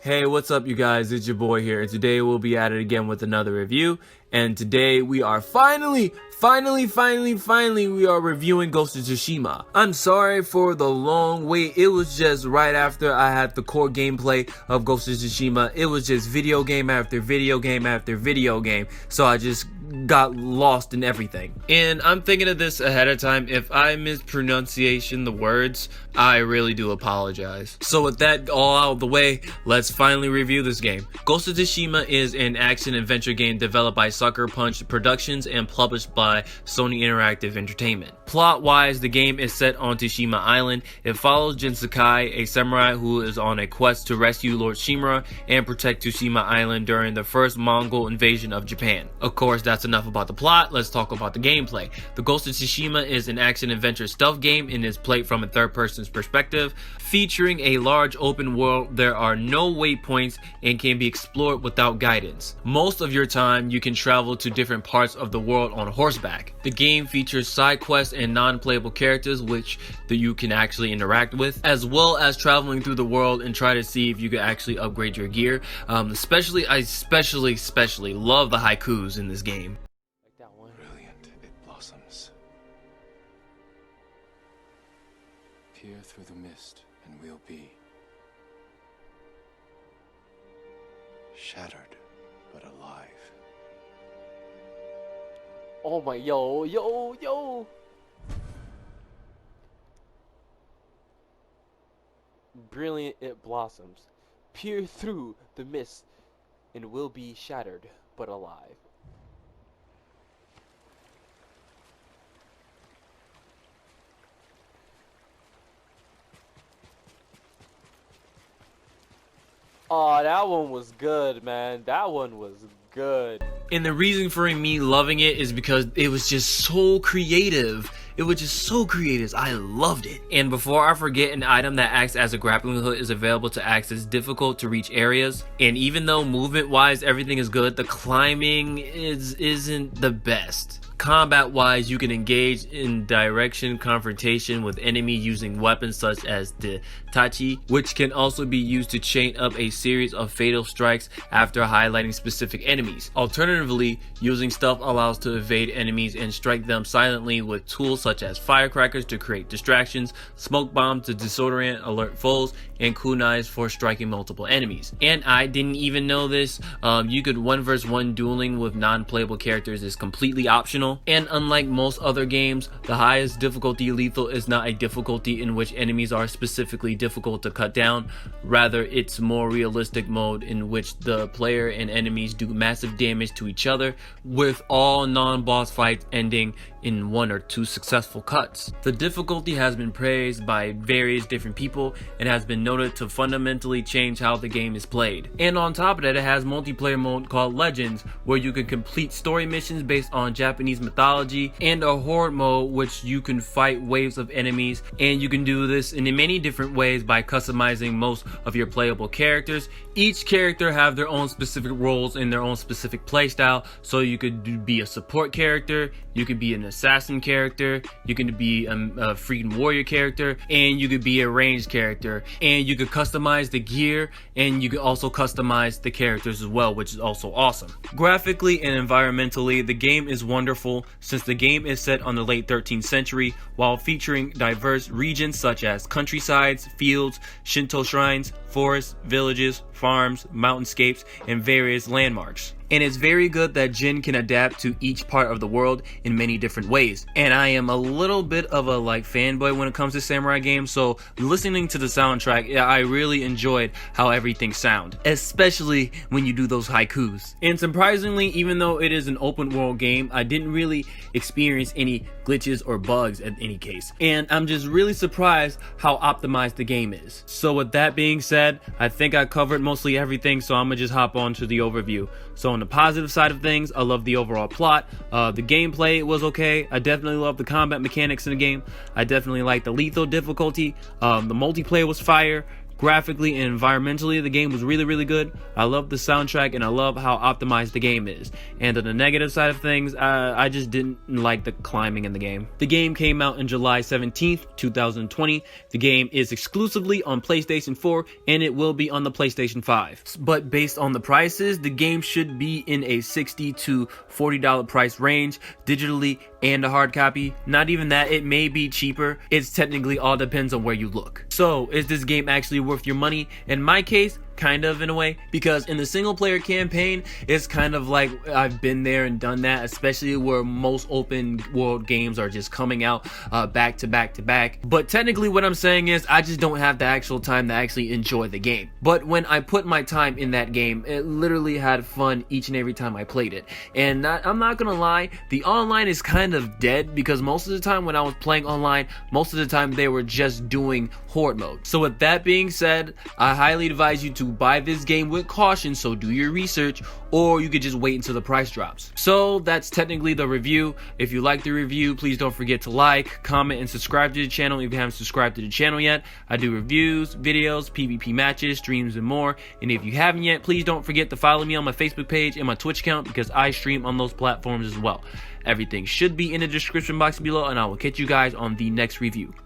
Hey, what's up you guys? It's your boy here, and today we'll be at it again with another review. And today we are finally we are reviewing Ghost of Tsushima. I'm sorry for the long wait. It was just right after I had the core gameplay of Ghost of Tsushima. It was just video game after video game after video game. So I just got lost in everything. And I'm thinking of this ahead of time. If I mispronunciation the words, I really do apologize. So with that all out of the way, let's finally review this game. Ghost of Tsushima is an action-adventure game developed by Sucker Punch Productions and published by Sony Interactive Entertainment. Plot-wise, the game is set on Tsushima Island. It follows Jin Sakai, a samurai who is on a quest to rescue Lord Shimura and protect Tsushima Island during the first Mongol invasion of Japan. Of course, that's enough about the plot. Let's talk about the gameplay. The Ghost of Tsushima is an action-adventure stealth game and is played from a third-person perspective. Featuring a large open world, there are no waypoints and can be explored without guidance. Most of your time, you can travel to different parts of the world on horseback. The game features side quests and non-playable characters which you can actually interact with, as well as traveling through the world and try to see if you can actually upgrade your gear. I especially love the haikus in this game. Like that one. Brilliant, it blossoms. Peer through the mist, and we'll be shattered, but alive. Oh my, yo. Brilliant, it blossoms. Peer through the mist and will be shattered, but alive. Oh, that one was good, man. That one was good. And the reason for me loving it is because it was just so creative. It was just so creative. I loved it. And before I forget, an item that acts as a grappling hook is available to access difficult to reach areas. And even though movement wise everything is good, the climbing isn't the best. Combat wise, you can engage in direction confrontation with enemy using weapons such as the tachi, which can also be used to chain up a series of fatal strikes after highlighting specific enemies. Alternatively, using stealth allows to evade enemies and strike them silently with tools such as firecrackers to create distractions, smoke bombs to disorient alert foes, and kunais for striking multiple enemies. And I didn't even know this, you could 1v1 dueling with non-playable characters is completely optional. And unlike most other games, the highest difficulty lethal is not a difficulty in which enemies are specifically difficult to cut down. Rather, it's more realistic mode in which the player and enemies do massive damage to each other, with all non-boss fights ending in 1 or 2 successful cuts. The difficulty has been praised by various different people and has been noted to fundamentally change how the game is played. And on top of that, it has multiplayer mode called Legends, where you can complete story missions based on Japanese mythology, and a horde mode which you can fight waves of enemies. And you can do this in many different ways by customizing most of your playable characters. Each character have their own specific roles and their own specific playstyle, so you could be a support character, you could be an assassin character, you could be a freaking warrior character, and you could be a ranged character. And you could customize the gear, and you could also customize the characters as well, which is also awesome. Graphically and environmentally, the game is wonderful since the game is set on the late 13th century while featuring diverse regions such as countrysides, fields, Shinto shrines, forests, villages, farms, mountainscapes, and various landmarks. And it's very good that Jin can adapt to each part of the world in many different ways. And I am a little bit of a fanboy when it comes to samurai games, so listening to the soundtrack, I really enjoyed how everything sound, especially when you do those haikus. And surprisingly, even though it is an open world game, I didn't really experience any glitches or bugs in any case. And I'm just really surprised how optimized the game is. So with that being said, I think I covered mostly everything, so I'm gonna just hop on to the overview. So on the positive side of things, I love the overall plot. The gameplay was okay. I definitely love the combat mechanics in the game. I definitely like the lethal difficulty. The multiplayer was fire. Graphically and environmentally, the game was really good. I love the soundtrack and I love how optimized the game is. And on the negative side of things, I just didn't like the climbing in the game. The game came out on July 17th, 2020. The game is exclusively on PlayStation 4 and it will be on the PlayStation 5. But based on the prices, the game should be in a $60 to $40 price range, digitally and a hard copy. Not even that, it may be cheaper. It's technically all depends on where you look. So is this game actually worth your money? In my case, kind of, in a way, because in the single player campaign, it's kind of like I've been there and done that, especially where most open world games are just coming out back to back to back. But technically what I'm saying is I just don't have the actual time to actually enjoy the game. But when I put my time in that game, it literally had fun each and every time I played it. And I'm not gonna lie, the online is kind of dead, because most of the time when I was playing online, most of the time they were just doing horde mode. So with that being said, I highly advise you to buy this game with caution, so do your research, or you could just wait until the price drops. So that's technically the review. If you like the review, please don't forget to like, comment, and subscribe to the channel if you haven't subscribed to the channel yet. I do reviews, videos, PvP matches, streams, and more. And if you haven't yet, please don't forget to follow me on my Facebook page and my Twitch account, because I stream on those platforms as well. Everything should be in the description box below, and I will catch you guys on the next review.